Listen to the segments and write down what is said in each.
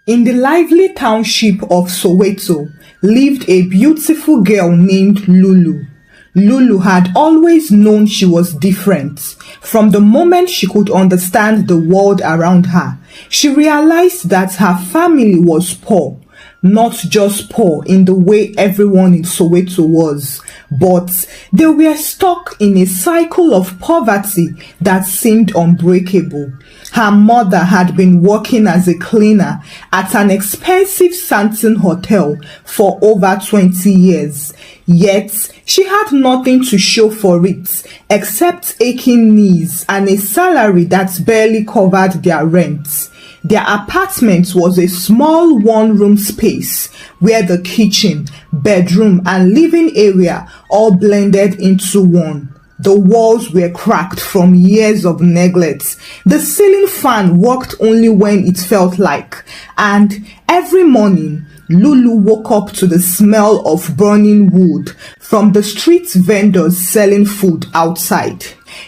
In the lively township of Soweto lived a beautiful girl named Lulu. Lulu had always known she was different. From the moment she could understand the world around her, she realized that her family was poor. Not just poor in the way everyone in Soweto was, but they were stuck in a cycle of poverty that seemed unbreakable. Her mother had been working as a cleaner at an expensive Santon hotel for over 20 years. Yet, she had nothing to show for it except aching knees and a salary that barely covered their rent. Their apartment was a small one-room space where the kitchen, bedroom, and living area all blended into one. The walls were cracked from years of neglect. The ceiling fan worked only when it felt like, and every morning, Lulu woke up to the smell of burning wood from the street vendors selling food outside.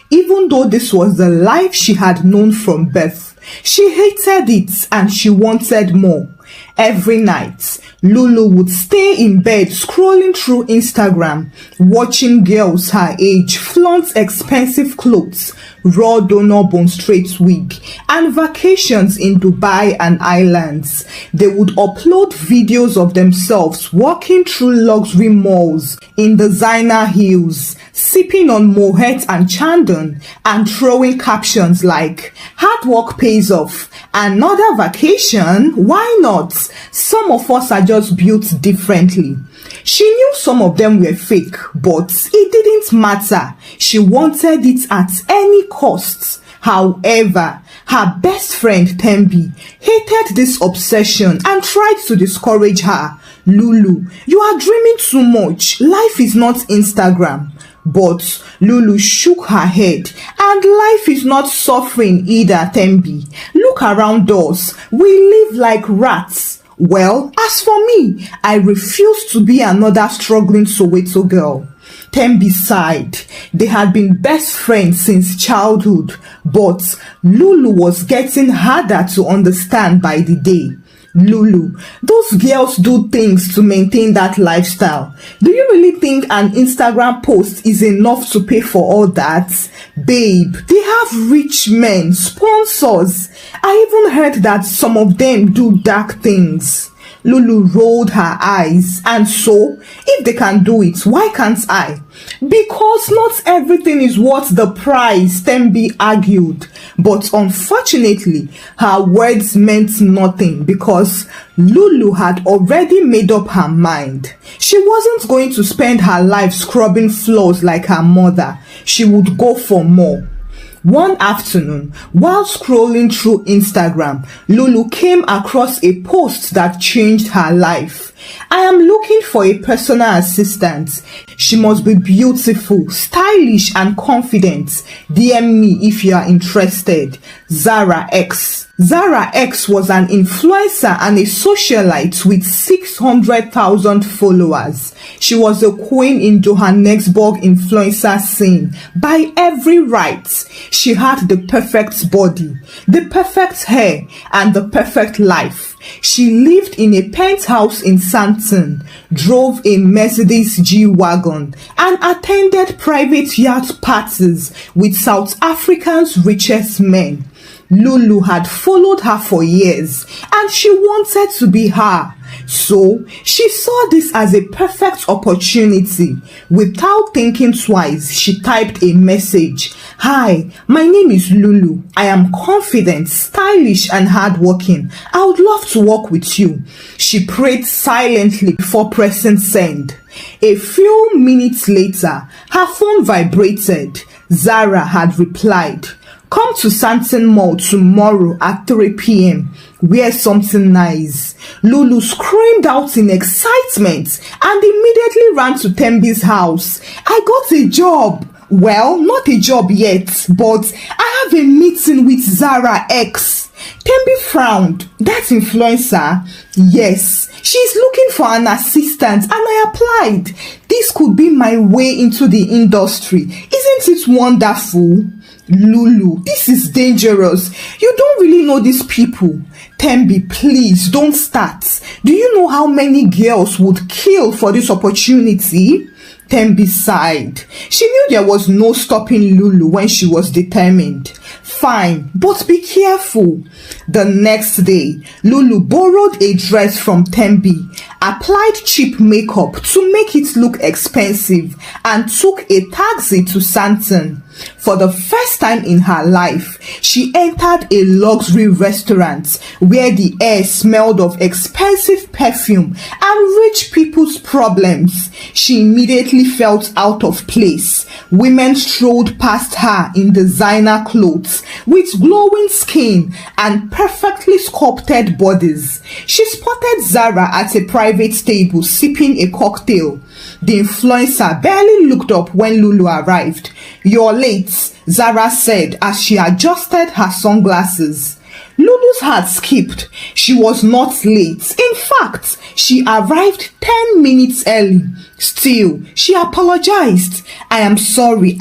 Even though this was the life she had known from birth, she hated it and she wanted more. Every night, Lulu would stay in bed scrolling through Instagram, watching girls her age flaunt expensive clothes, raw donor bone straight wig, and vacations in Dubai and islands. They would upload videos of themselves walking through luxury malls in designer heels, sipping on Moet and Chandon, and throwing captions like, "Hard work pays off. Another vacation? Why not? Some of us are just built differently." She knew some of them were fake, but it didn't matter. She wanted it at any cost. However, her best friend Tembi hated this obsession and tried to discourage her. "Lulu, you are dreaming too much. Life is not Instagram." But Lulu shook her head. "And life is not suffering either, Tembi. Look around us. We live like rats." "Well, as for me, I refuse to be another struggling Soweto girl." Tembi sighed. They had been best friends since childhood, but Lulu was getting harder to understand by the day. "Lulu, those girls do things to maintain that lifestyle. Do you really think an Instagram post is enough to pay for all that? Babe, they have rich men, sponsors. I even heard that some of them do dark things." Lulu rolled her eyes. "And so, if they can do it, why can't I?" "Because not everything is worth the price," Tembi argued. But unfortunately, her words meant nothing because Lulu had already made up her mind. She wasn't going to spend her life scrubbing floors like her mother. She would go for more. One afternoon, while scrolling through Instagram, Lulu came across a post that changed her life. "I am looking for a personal assistant. She must be beautiful, stylish, and confident. DM me if you are interested. Zara X." Zara X was an influencer and a socialite with 600,000 followers. She was a queen in Johannesburg influencer scene by every right. She had the perfect body, the perfect hair, and the perfect life. She lived in a penthouse in Santon, drove a Mercedes G-Wagon, and attended private yacht parties with South Africa's richest men. Lulu had followed her for years and she wanted to be her. So she saw this as a perfect opportunity. Without thinking twice, she typed a message. "Hi, my name is Lulu. I am confident, stylish, and hardworking. I would love to work with you." She prayed silently before pressing send. A few minutes later, her phone vibrated. Zara had replied, "Come to Santon Mall tomorrow at 3 p.m. Wear something nice." Lulu screamed out in excitement and immediately ran to Tembi's house. "I got a job." "Well, not a job yet, but I have a meeting with Zara X." Tembi frowned. "That influencer?" "Yes, she's looking for an assistant and I applied. This could be my way into the industry. Isn't it wonderful?" "Lulu, this is dangerous. You don't really know these people." Tembi, please don't start. Do you know how many girls would kill for this opportunity? Tembi sighed. She knew there was no stopping Lulu when she was determined. Fine, but be careful. The next day, Lulu borrowed a dress from Tembi, applied cheap makeup to make it look expensive, and took a taxi to Santon. For the first time in her life, she entered a luxury restaurant where the air smelled of expensive perfume and rich people's problems. She immediately felt out of place. Women strolled past her in designer clothes with glowing skin and perfectly sculpted bodies. She spotted Zara at a private table sipping a cocktail. The influencer barely looked up when Lulu arrived. "You're late," Zara said as she adjusted her sunglasses. Lulu's heart skipped. She was not late. In fact, she arrived 10 minutes early. Still, she apologized. "I am sorry.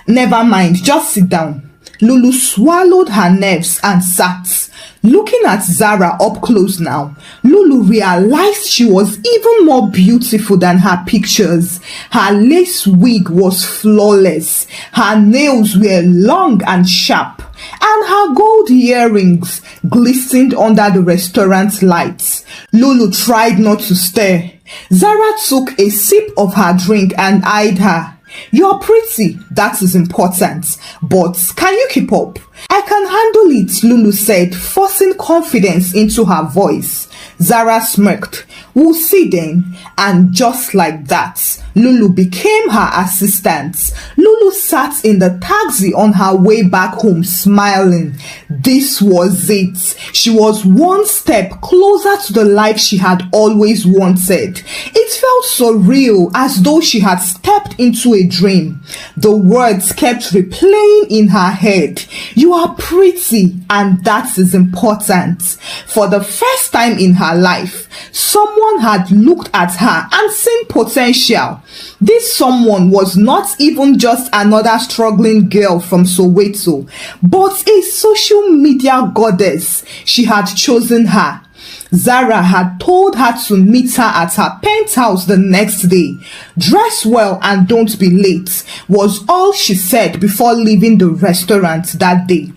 Never mind, just sit down." Lulu swallowed her nerves and sat. Looking at Zara up close now, Lulu realized she was even more beautiful than her pictures. Her lace wig was flawless, her nails were long and sharp, and her gold earrings glistened under the restaurant lights. Lulu tried not to stare. Zara took a sip of her drink and eyed her. "You're pretty, that is important, but can you keep up?" "I can handle it," Lulu said, forcing confidence into her voice. Zara smirked. "We'll see then." And just like that, Lulu became her assistant. Lulu sat in the taxi on her way back home smiling. This was it. She was one step closer to the life she had always wanted. It felt so real, as though she had stepped into a dream. The words kept replaying in her head. "You are pretty, and that is important." For the first time in her life, someone had looked at her and seen potential. This someone was not even just another struggling girl from Soweto, but a social media goddess. She had chosen her. Zara had told her to meet her at her penthouse the next day. "Dress well and don't be late," was all she said before leaving the restaurant that day.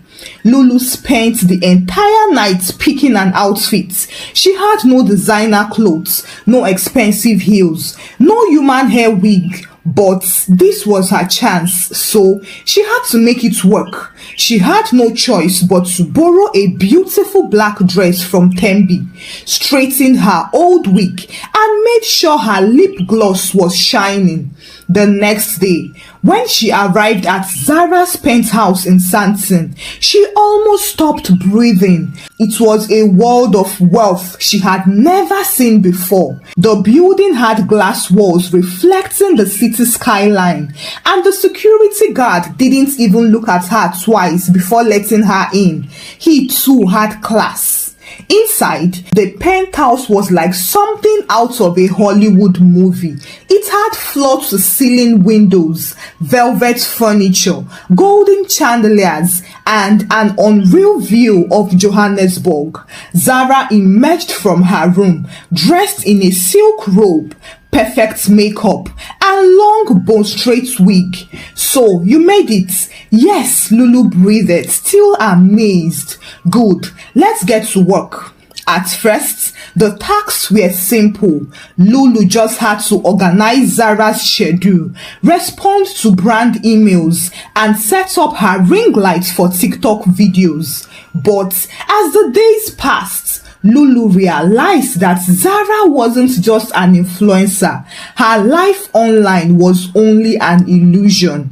Lulu spent the entire night picking an outfit. She had no designer clothes, no expensive heels, no human hair wig. But this was her chance, so she had to make it work. She had no choice but to borrow a beautiful black dress from Tembi, straightened her old wig, and made sure her lip gloss was shining. The next day, when she arrived at Zara's penthouse in Santon, she almost stopped breathing. It was a world of wealth she had never seen before. The building had glass walls reflecting the city skyline, and the security guard didn't even look at her twice before letting her in. He too had class. Inside, the penthouse was like something out of a Hollywood movie. It had floor-to-ceiling windows, velvet furniture, golden chandeliers, and an unreal view of Johannesburg. Zara emerged from her room, dressed in a silk robe, perfect makeup, and long bone-straight wig. "So, you made it?" "Yes," Lulu breathed, still amazed. "Good, let's get to work." At first, the tasks were simple. Lulu just had to organize Zara's schedule, respond to brand emails, and set up her ring lights for TikTok videos. But as the days passed, Lulu realized that Zara wasn't just an influencer. Her life online was only an illusion.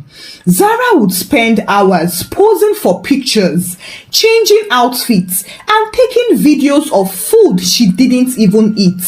Zara would spend hours posing for pictures, changing outfits, and taking videos of food she didn't even eat.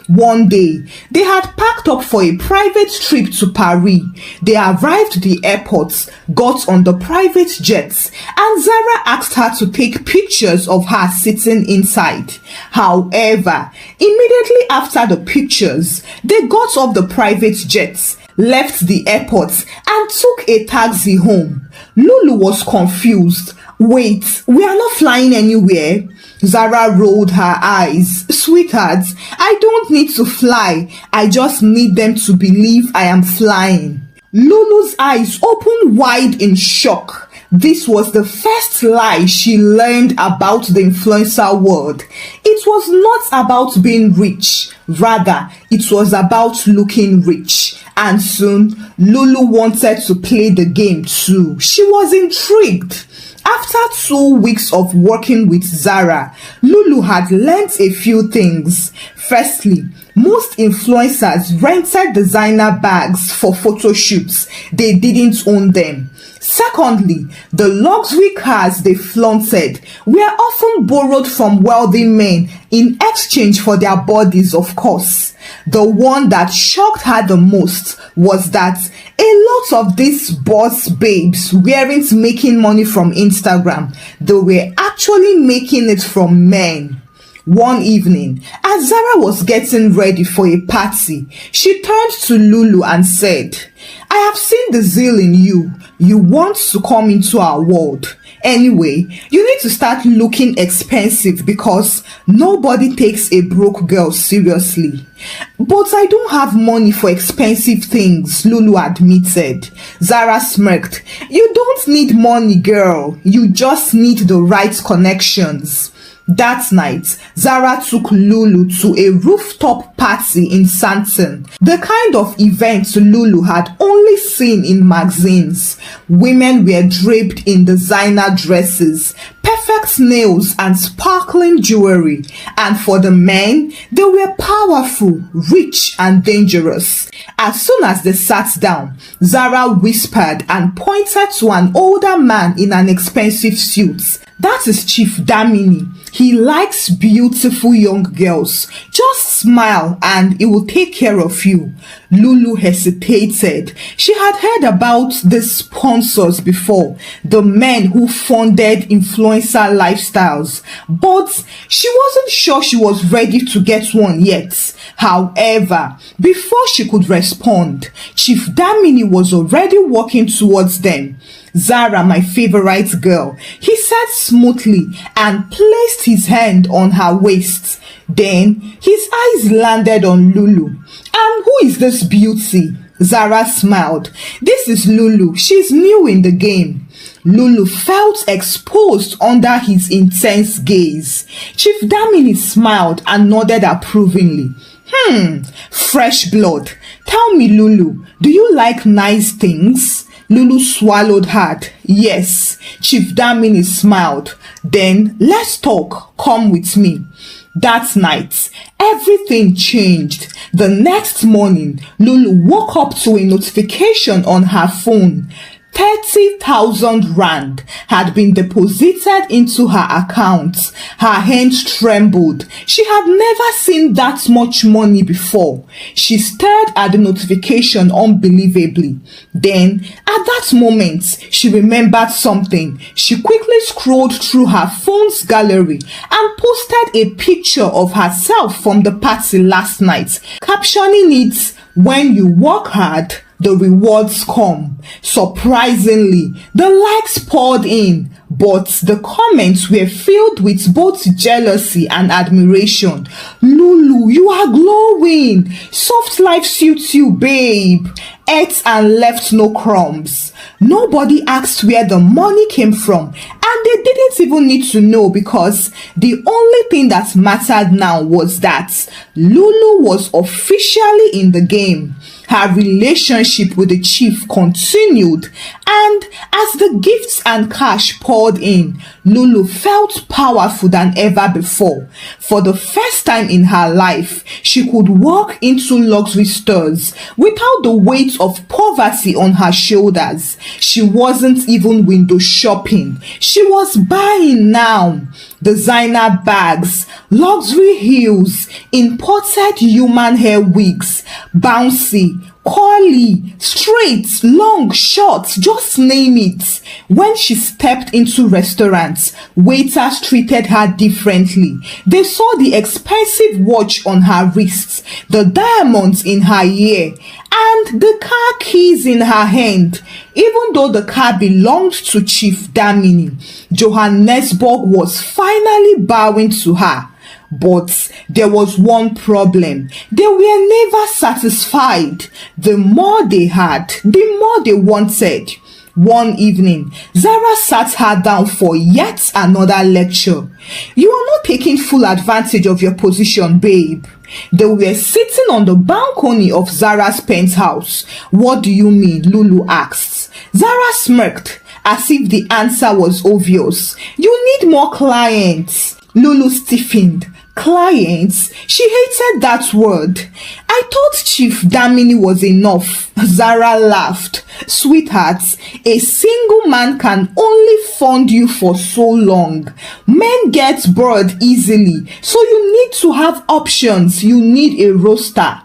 One day, they had packed up for a private trip to Paris. They arrived at the airport, got on the private jets, and Zara asked her to take pictures of her sitting inside. However, immediately after the pictures, they got off the private jets, left the airport, and took a taxi home. Lulu was confused. "Wait, we are not flying anywhere?" Zara rolled her eyes. Sweetheart, I don't need to fly. I just need them to believe I am flying. Lulu's eyes opened wide in shock. This was the first lie she learned about the influencer world. It was not about being rich. Rather, it was about looking rich. And soon, Lulu wanted to play the game too. She was intrigued. After 2 weeks of working with Zara, Lulu had learnt a few things. Firstly, most influencers rented designer bags for photo shoots. They didn't own them. Secondly, the luxury cars they flaunted were often borrowed from wealthy men in exchange for their bodies, of course. The one that shocked her the most was that a lot of these boss babes weren't making money from Instagram. They were actually making it from men. One evening, as Zara was getting ready for a party, she turned to Lulu and said, I have seen the zeal in you. You want to come into our world. Anyway, you need to start looking expensive because nobody takes a broke girl seriously. But I don't have money for expensive things, Lulu admitted. Zara smirked. You don't need money, girl. You just need the right connections. That night, Zara took Lulu to a rooftop party in Santon, the kind of event Lulu had only seen in magazines. Women were draped in designer dresses, perfect nails and sparkling jewelry, and for the men, they were powerful, rich and dangerous. As soon as they sat down, Zara whispered and pointed to an older man in an expensive suit. That is Chief Damini. He likes beautiful young girls. Just smile and he will take care of you. Lulu hesitated. She had heard about the sponsors before, the men who funded influencer lifestyles, but she wasn't sure she was ready to get one yet. However, before she could respond, Chief Damini was already walking towards them. Zara, my favorite girl, he said smoothly and placed his hand on her waist. Then his eyes landed on Lulu. And who is this beauty? Zara smiled. This is Lulu. She's new in the game. Lulu felt exposed under his intense gaze. Chief Damini smiled and nodded approvingly. Fresh blood. Tell me, Lulu, do you like nice things? Lulu swallowed hard. Yes. Chief Damini smiled. Then let's talk. Come with me. That night, everything changed. The next morning, Lulu woke up to a notification on her phone. 30,000 rand had been deposited into her account. Her hands trembled. She had never seen that much money before. She stared at the notification unbelievably. Then, at that moment, she remembered something. She quickly scrolled through her phone's gallery and posted a picture of herself from the party last night, captioning it, "When you work hard, the rewards come." Surprisingly, the likes poured in, but the comments were filled with both jealousy and admiration. Lulu, you are glowing. Soft life suits you, babe. Ate and left no crumbs. Nobody asked where the money came from, and they didn't even need to know because the only thing that mattered now was that Lulu was officially in the game. Her relationship with the chief continued, and as the gifts and cash poured in, Lulu felt powerful than ever before. For the first time in her life, she could walk into luxury stores without the weight of poverty on her shoulders. She wasn't even window shopping. She was buying now. Designer bags, luxury heels, imported human hair wigs, bouncy, curly, straight, long, short, just name it. When she stepped into restaurants, waiters treated her differently. They saw the expensive watch on her wrists, the diamonds in her ear, and the car keys in her hand. Even though the car belonged to Chief Damini, Johannesburg was finally bowing to her. But there was one problem. They were never satisfied. The more they had, the more they wanted. One evening, Zara sat her down for yet another lecture. You are not taking full advantage of your position, babe. They were sitting on the balcony of Zara's penthouse. What do you mean? Lulu asked. Zara smirked as if the answer was obvious. You need more clients. Lulu stiffened. Clients? She hated that word. I thought Chief Damini was enough. Zara laughed. Sweetheart, a single man can only fund you for so long. Men get bored easily, so you need to have options. You need a roster.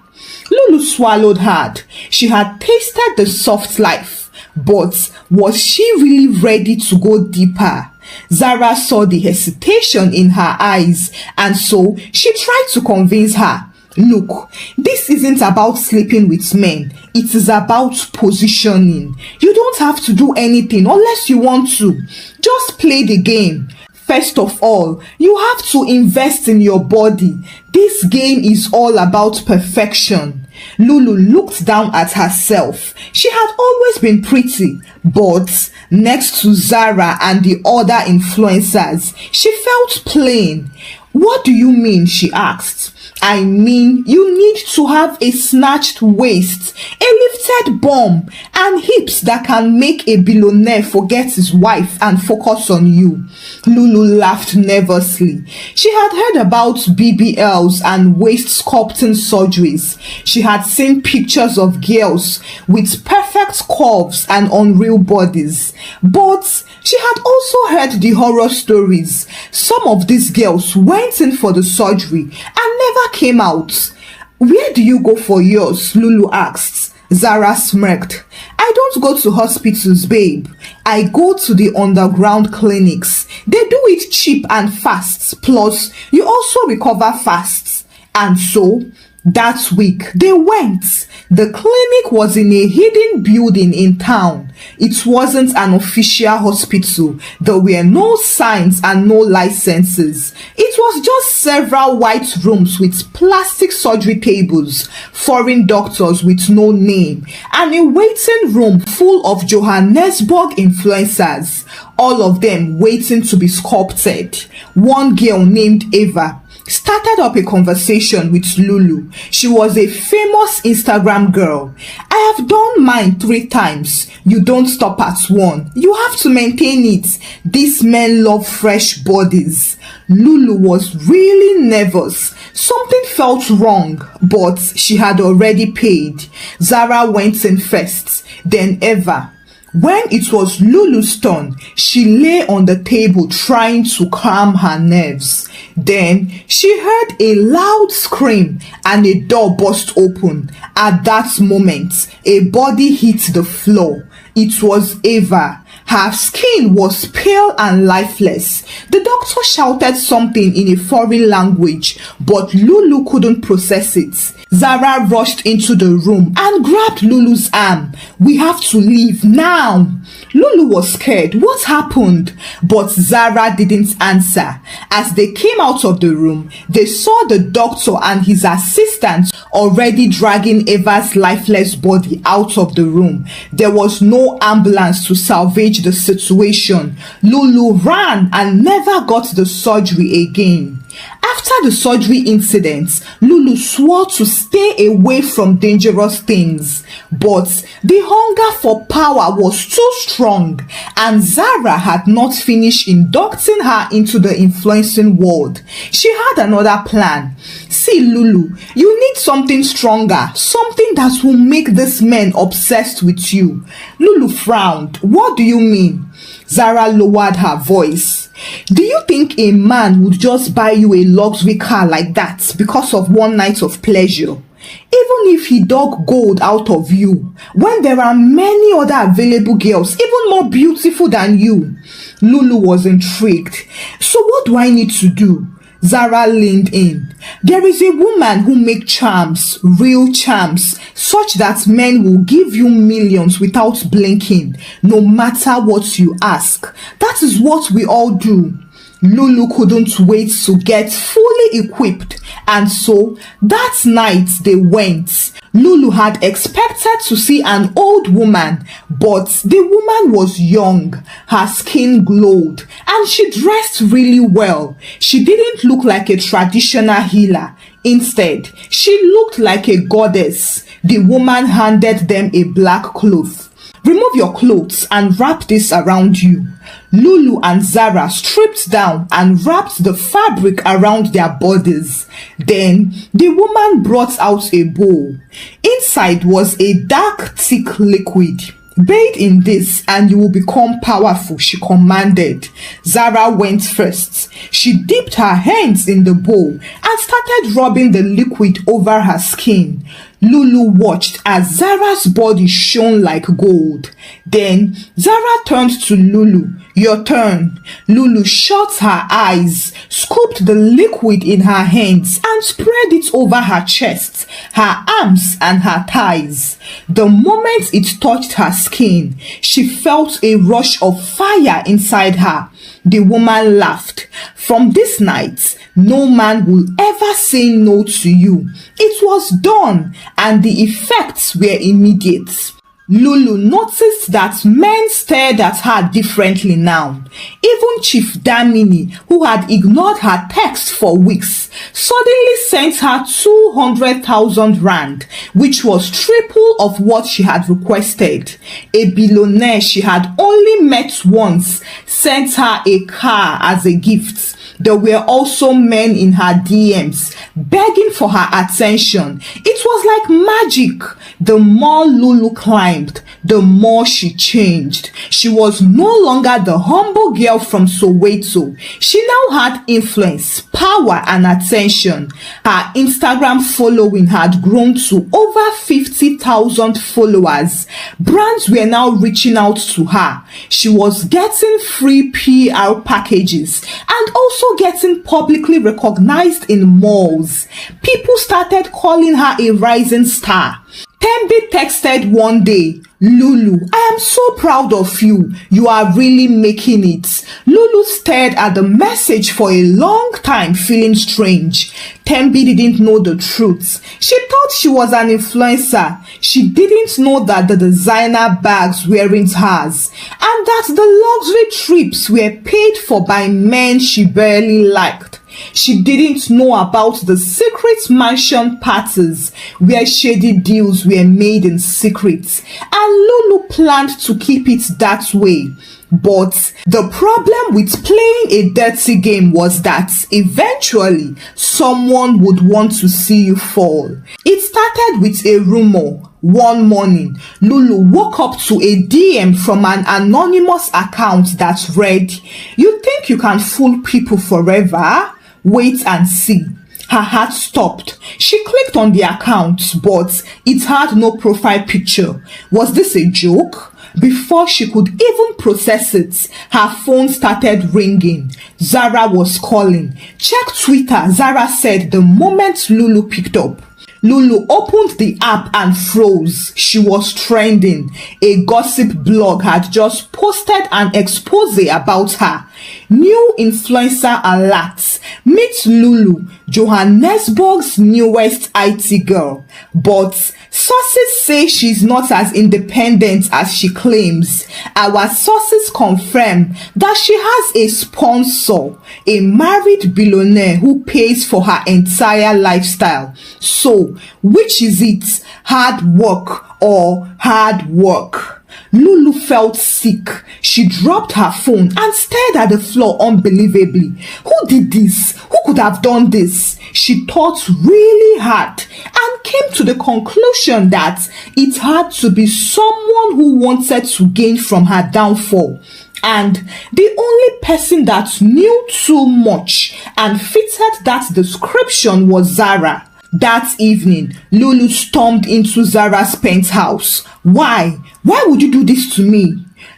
Lulu swallowed hard. She had tasted the soft life, but was she really ready to go deeper? Zara saw the hesitation in her eyes, and so she tried to convince her. Look, this isn't about sleeping with men. It is about positioning. You don't have to do anything unless you want to. Just play the game. First of all, you have to invest in your body. This game is all about perfection. Lulu looked down at herself. She had always been pretty, but next to Zara and the other influencers, she felt plain. What do you mean? She asked. I mean, you need to have a snatched waist, a lifted bum, and hips that can make a billionaire forget his wife and focus on you. Lulu laughed nervously. She had heard about BBLs and waist sculpting surgeries. She had seen pictures of girls with perfect curves and unreal bodies. But she had also heard the horror stories. Some of these girls went in for the surgery and never came out. Where do you go for yours? Lulu asked. Zara smirked. I don't go to hospitals, babe. I go to the underground clinics. They do it cheap and fast. Plus, you also recover fast. And so, that week, they went. The clinic was in a hidden building in town. It wasn't an official hospital. There were no signs and no licenses. It was just several white rooms with plastic surgery tables, foreign doctors with no name, and a waiting room full of Johannesburg influencers, all of them waiting to be sculpted. One girl named Eva started up a conversation with Lulu. She was a famous Instagram girl. I have done mine 3 times. You don't stop at 1. You have to maintain it. These men love fresh bodies. Lulu was really nervous. Something felt wrong, but she had already paid. Zara went in first, then Eva. When it was Lulu's turn, she lay on the table trying to calm her nerves. Then she heard a loud scream and a door burst open. At that moment, a body hit the floor. It was Eva. Her skin was pale and lifeless. The doctor shouted something in a foreign language, but Lulu couldn't process it. Zara rushed into the room and grabbed Lulu's arm. We have to leave now. Lulu was scared. What happened? But Zara didn't answer. As they came out of the room, they saw the doctor and his assistant already dragging Eva's lifeless body out of the room. There was no ambulance to salvage the situation. Lulu ran and never got the surgery again. After the surgery incident, Lulu swore to stay away from dangerous things. But the hunger for power was too strong, and Zara had not finished inducting her into the influencing world. She had another plan. See, Lulu, you need something stronger, something that will make these men obsessed with you. Lulu frowned. What do you mean? Zara lowered her voice. Do you think a man would just buy you a luxury car like that because of one night of pleasure? Even if he dug gold out of you, when there are many other available girls even more beautiful than you. Lulu was intrigued. So what do I need to do? Zara leaned in. There is a woman who makes charms, real charms, such that men will give you millions without blinking, no matter what you ask. That is what we all do. Lulu couldn't wait to get fully equipped, and so that night they went. Lulu had expected to see an old woman, but the woman was young, her skin glowed, and she dressed really well. She didn't look like a traditional healer. Instead, she looked like a goddess. The woman handed them a black cloth. Remove your clothes and wrap this around you. Lulu and Zara stripped down and wrapped the fabric around their bodies. Then the woman brought out a bowl. Inside was a dark, thick liquid. Bathe in this and you will become powerful, she commanded. Zara went first. She dipped her hands in the bowl and started rubbing the liquid over her skin. Lulu watched as Zara's body shone like gold. Then Zara turned to Lulu. Your turn. Lulu shut her eyes, scooped the liquid in her hands and spread it over her chest, her arms and her thighs. The moment it touched her skin, she felt a rush of fire inside her. The woman laughed. From this night, no man will ever say no to you. It was done, and the effects were immediate. Lulu noticed that men stared at her differently now. Even Chief Damini, who had ignored her text for weeks, suddenly sent her 200,000 rand, which was triple of what she had requested. A billionaire she had only met once sent her a car as a gift. There were also men in her DMs begging for her attention. It was like magic. The more Lulu climbed, the more she changed. She was no longer the humble girl from Soweto. She now had influence, power, and attention. Her Instagram following had grown to over 50,000 followers. Brands were now reaching out to her. She was getting free PR packages and also getting publicly recognized in malls. People started calling her a rising star. Tembi texted one day, Lulu, I am so proud of you. You are really making it. Lulu stared at the message for a long time, feeling strange. Tembi didn't know the truth. She thought she was an influencer. She didn't know that the designer bags weren't hers, and that the luxury trips were paid for by men she barely liked. She didn't know about the secret mansion parties where shady deals were made in secret, and Lulu planned to keep it that way. But the problem with playing a dirty game was that eventually someone would want to see you fall. It started with a rumor. One morning, Lulu woke up to a DM from an anonymous account that read, "You think you can fool people forever? Wait and see." Her heart stopped. She clicked on the account, but it had no profile picture. Was this a joke? Before she could even process it, her phone started ringing. Zara was calling. Check Twitter, Zara said the moment Lulu picked up. Lulu opened the app and froze. She was trending. A gossip blog had just posted an expose about her. New influencer alerts. Meet Lulu, Johannesburg's newest IT girl. But sources say she's not as independent as she claims. Our sources confirm that she has a sponsor, a married billionaire who pays for her entire lifestyle. So, which is it? Hard work or hard work? Lulu felt sick. She dropped her phone and stared at the floor unbelievably. Who did this? Who could have done this? She thought really hard and came to the conclusion that it had to be someone who wanted to gain from her downfall. And the only person that knew too much and fitted that description was Zara. That evening, Lulu stormed into Zara's penthouse. Why? Why would you do this to me?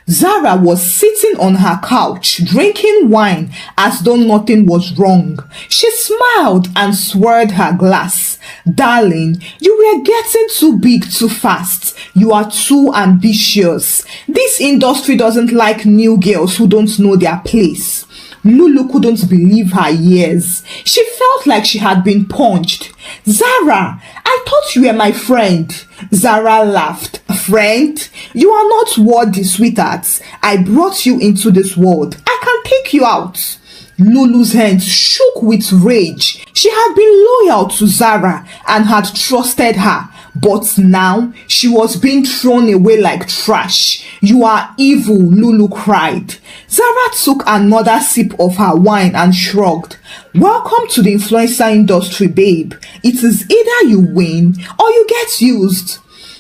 Zara was sitting on her couch, drinking wine as though nothing was wrong. She smiled and swirled her glass. "Darling, you were getting too big too fast. You are too ambitious. This industry doesn't like new girls who don't know their place." Lulu couldn't believe her ears. She felt like she had been punched. "Zara, I thought you were my friend." Zara laughed. "Friend? You are not worthy, sweetheart. I brought you into this world. I can take you out." Lulu's hands shook with rage. She had been loyal to Zara and had trusted her. But now she was being thrown away like trash. "You are evil," Lulu cried. Zara took another sip of her wine and shrugged. "Welcome to the influencer industry, babe. It is either you win or you get used."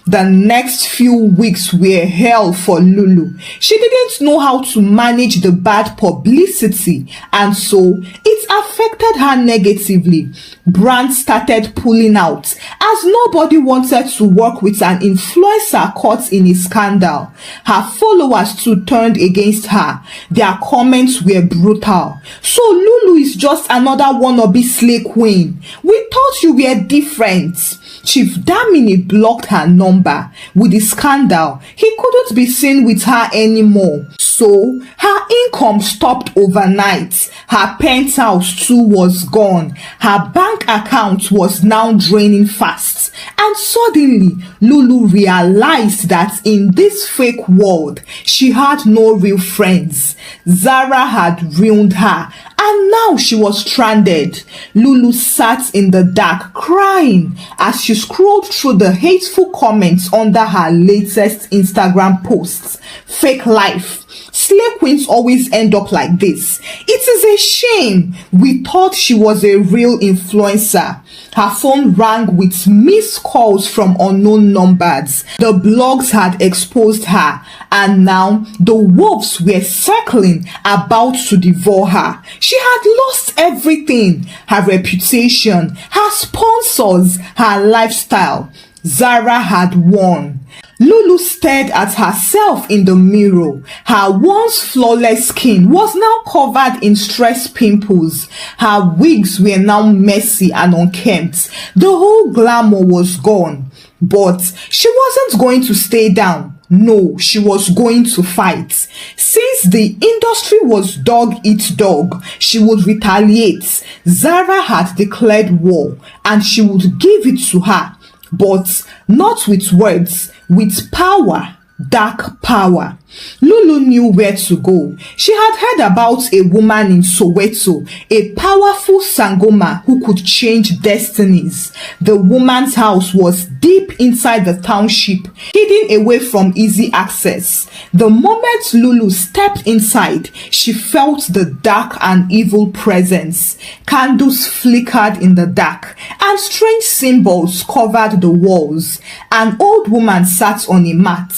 The next few weeks were hell for Lulu. She didn't know how to manage the bad publicity, and so it affected her negatively. Brands started pulling out as nobody wanted to work with an influencer caught in a scandal. Her followers too turned against her. Their comments were brutal. "So Lulu is just another wannabe slay queen. We thought you were different." Chief Damini blocked her number. With the scandal, he couldn't be seen with her anymore. So, her income stopped overnight. Her penthouse too was gone. Her bank account was now draining fast. And suddenly, Lulu realized that in this fake world, she had no real friends. Zara had ruined her, and now she was stranded. Lulu sat in the dark crying as she scrolled through the hateful comments under her latest Instagram posts. Fake life. Slay queens always end up like this. It is a shame. We thought she was a real influencer. Her phone rang with missed calls from unknown numbers. The blogs had exposed her, and now the wolves were circling, about to devour her. She had lost everything: her reputation, her sponsors, her lifestyle. Zara had won. Lulu stared at herself in the mirror. Her once flawless skin was now covered in stress pimples. Her wigs were now messy and unkempt. The whole glamour was gone. But she wasn't going to stay down. No, she was going to fight. Since the industry was dog eat dog, she would retaliate. Zara had declared war, and she would give it to her. But not with words, with power, dark power. Lulu knew where to go. She had heard about a woman in Soweto, a powerful Sangoma who could change destinies. The woman's house was deep inside the township, hidden away from easy access. The moment Lulu stepped inside, she felt the dark and evil presence. Candles flickered in the dark, and strange symbols covered the walls. An old woman sat on a mat.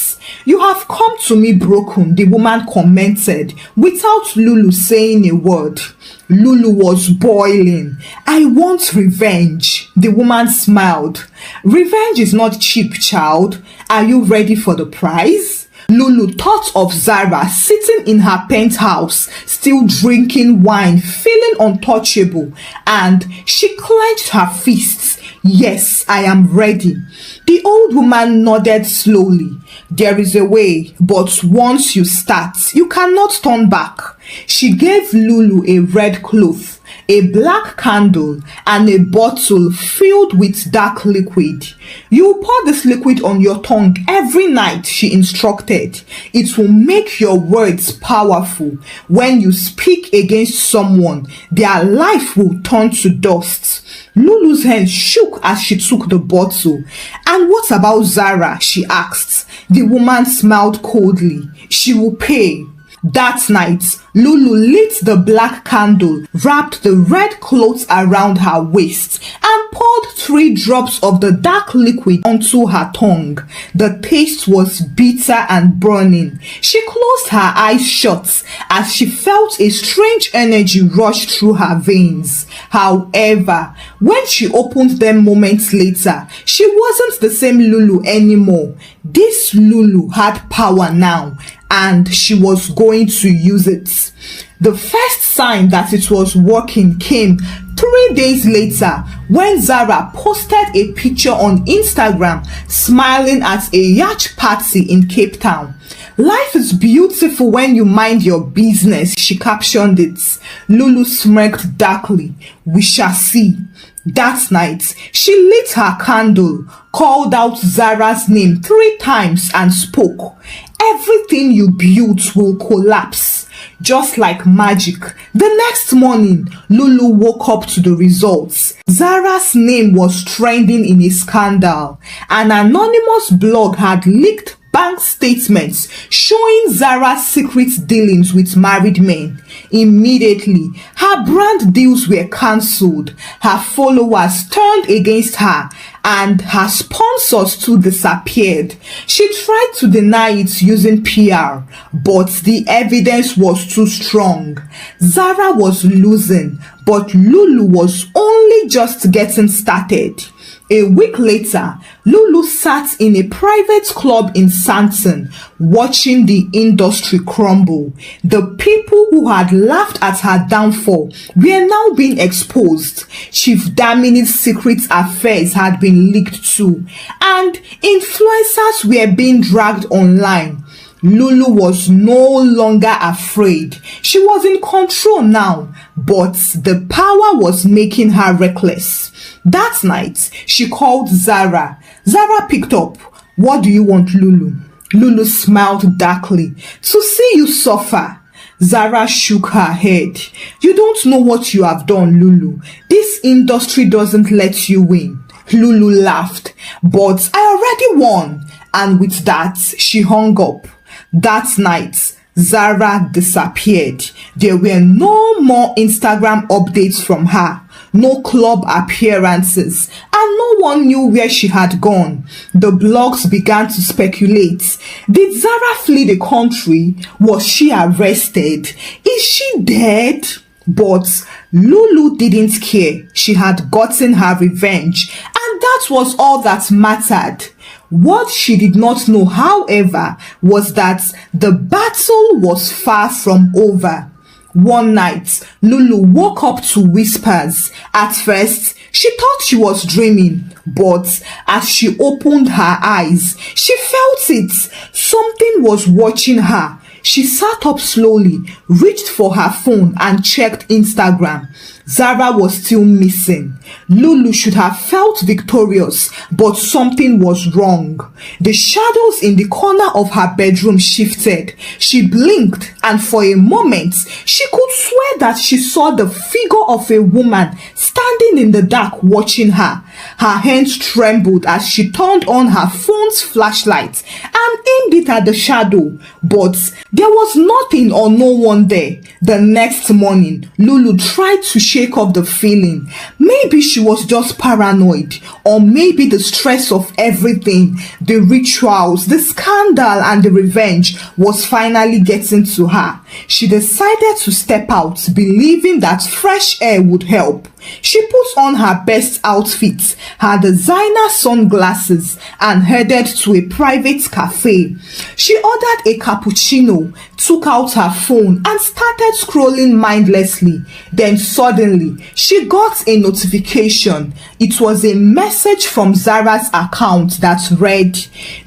"You have come to me broken," the woman commented, without Lulu saying a word. Lulu was boiling. "I want revenge," the woman smiled. "Revenge is not cheap, child. Are you ready for the prize?" Lulu thought of Zara sitting in her penthouse, still drinking wine, feeling untouchable, and she clenched her fists. "Yes, I am ready." The old woman nodded slowly. "There is a way, but once you start, you cannot turn back." She gave Lulu a red cloth, a black candle, and a bottle filled with dark liquid. "You pour this liquid on your tongue every night," she instructed. "It will make your words powerful. When you speak against someone, their life will turn to dust." Lulu's hands shook as she took the bottle. "And what about Zara?" she asked. The woman smiled coldly. "She will pay." That night, Lulu lit the black candle, wrapped the red cloth around her waist, and poured 3 drops of the dark liquid onto her tongue. The taste was bitter and burning. She closed her eyes shut as she felt a strange energy rush through her veins. However, when she opened them moments later, she wasn't the same Lulu anymore. This Lulu had power now, and she was going to use it. The first sign that it was working came 3 days later when Zara posted a picture on Instagram smiling at a yacht party in Cape Town. "Life is beautiful when you mind your business," she captioned it. Lulu smirked darkly. "We shall see." That night, she lit her candle, called out Zara's name 3 times and spoke. "Everything you built will collapse." Just like magic, the next morning, Lulu woke up to the results. Zara's name was trending in a scandal. An anonymous blog had leaked bank statements showing Zara's secret dealings with married men. Immediately, her brand deals were cancelled, her followers turned against her, and her sponsors too disappeared. She tried to deny it using PR, but the evidence was too strong. Zara was losing, but Lulu was only just getting started. A week later, Lulu sat in a private club in Santon, watching the industry crumble. The people who had laughed at her downfall were now being exposed. Chief Damiani's secret affairs had been leaked too, and influencers were being dragged online. Lulu was no longer afraid. She was in control now, but the power was making her reckless. That night, she called Zara. Zara picked up. "What do you want, Lulu?" Lulu smiled darkly. "To see you suffer." Zara shook her head. "You don't know what you have done, Lulu. This industry doesn't let you win." Lulu laughed. "But I already won." And with that, she hung up. That night, Zara disappeared. There were no more Instagram updates from her, no club appearances, and no one knew where she had gone. The blogs began to speculate. Did Zara flee the country? Was she arrested? Is she dead? But Lulu didn't care. She had gotten her revenge, and that was all that mattered. What she did not know, however, was that the battle was far from over. One night, Lulu woke up to whispers. At first, she thought she was dreaming, but as she opened her eyes, she felt it. Something was watching her. She sat up slowly, reached for her phone and checked Instagram. Zara was still missing. Lulu should have felt victorious, but something was wrong. The shadows in the corner of her bedroom shifted. She blinked, and for a moment, she could swear that she saw the figure of a woman standing in the dark watching her. Her hands trembled as she turned on her phone's flashlight and aimed it at the shadow, but there was nothing or no one there. The next morning, Lulu tried to shake off the feeling. Maybe she was just paranoid, or maybe the stress of everything, the rituals, the scandal, and the revenge was finally getting to her. She decided to step out, believing that fresh air would help. She put on her best outfit, her designer sunglasses, and headed to a private cafe. She ordered a cappuccino, took out her phone, and started scrolling mindlessly. Then suddenly, she got a notification. It was a message from Zara's account that read,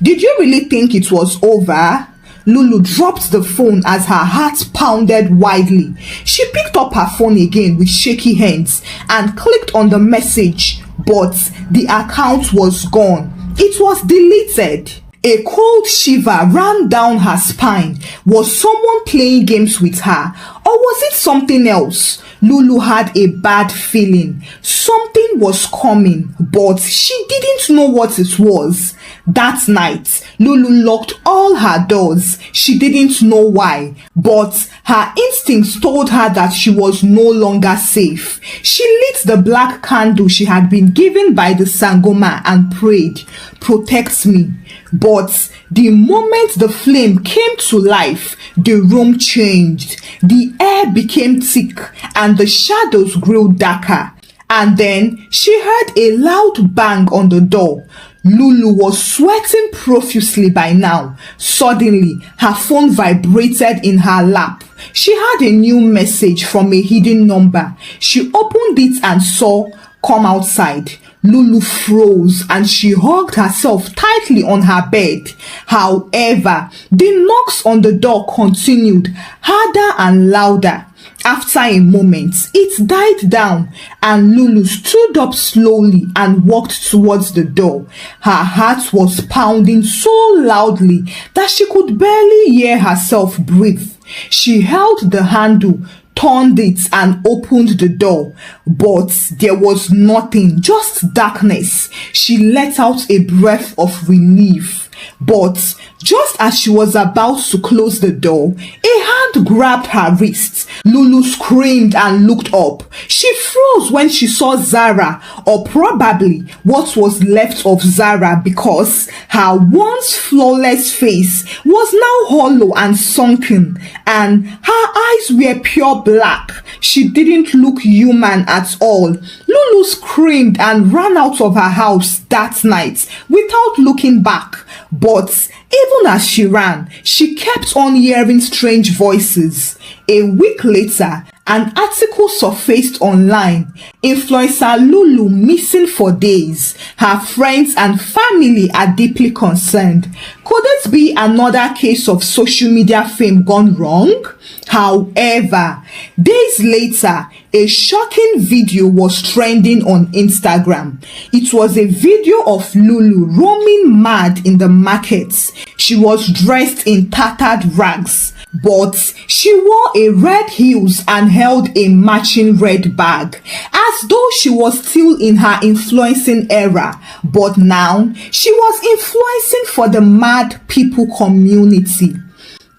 "Did you really think it was over?" Lulu dropped the phone as her heart pounded wildly. She picked up her phone again with shaky hands and clicked on the message, but the account was gone. It was deleted. A cold shiver ran down her spine. Was someone playing games with her, or was it something else? Lulu had a bad feeling. Something was coming, but she didn't know what it was. That night, Lulu locked all her doors. She didn't know why, but her instincts told her that she was no longer safe. She lit the black candle she had been given by the Sangoma and prayed, "Protect me." But the moment the flame came to life, the room changed. The air became thick and the shadows grew darker. And then she heard a loud bang on the door. Lulu was sweating profusely by now. Suddenly, her phone vibrated in her lap. She had a new message from a hidden number. She opened it and saw, "Come outside." Lulu froze and she hugged herself tightly on her bed. However, the knocks on the door continued, harder and louder. After a moment, it died down and Lulu stood up slowly and walked towards the door. Her heart was pounding so loudly that she could barely hear herself breathe. She held the handle, turned it and opened the door, but there was nothing, just darkness. She let out a breath of relief. But just as she was about to close the door, a hand grabbed her wrist. Lulu screamed and looked up. She froze when she saw Zara, or probably what was left of Zara, because her once flawless face was now hollow and sunken, and her eyes were pure black. She didn't look human at all. Lulu screamed and ran out of her house that night without looking back. But even as she ran, she kept on hearing strange voices. A week later, an article surfaced online. Influencer Lulu missing for days. Her friends and family are deeply concerned. Could it be another case of social media fame gone wrong? However, days later, a shocking video was trending on Instagram. It was a video of Lulu roaming mad in the markets. She was dressed in tattered rags, but she wore a red heels and held a matching red bag, as though she was still in her influencing era. But now, she was influencing for the mad people community.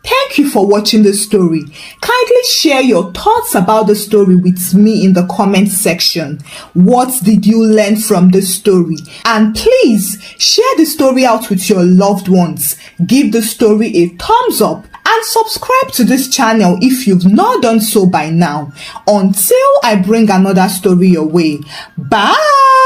Thank you for watching the story. Kindly share your thoughts about the story with me in the comment section. What did you learn from the story? And please share the story out with your loved ones. Give the story a thumbs up and subscribe to this channel if you've not done so by now. Until I bring another story your way. Bye!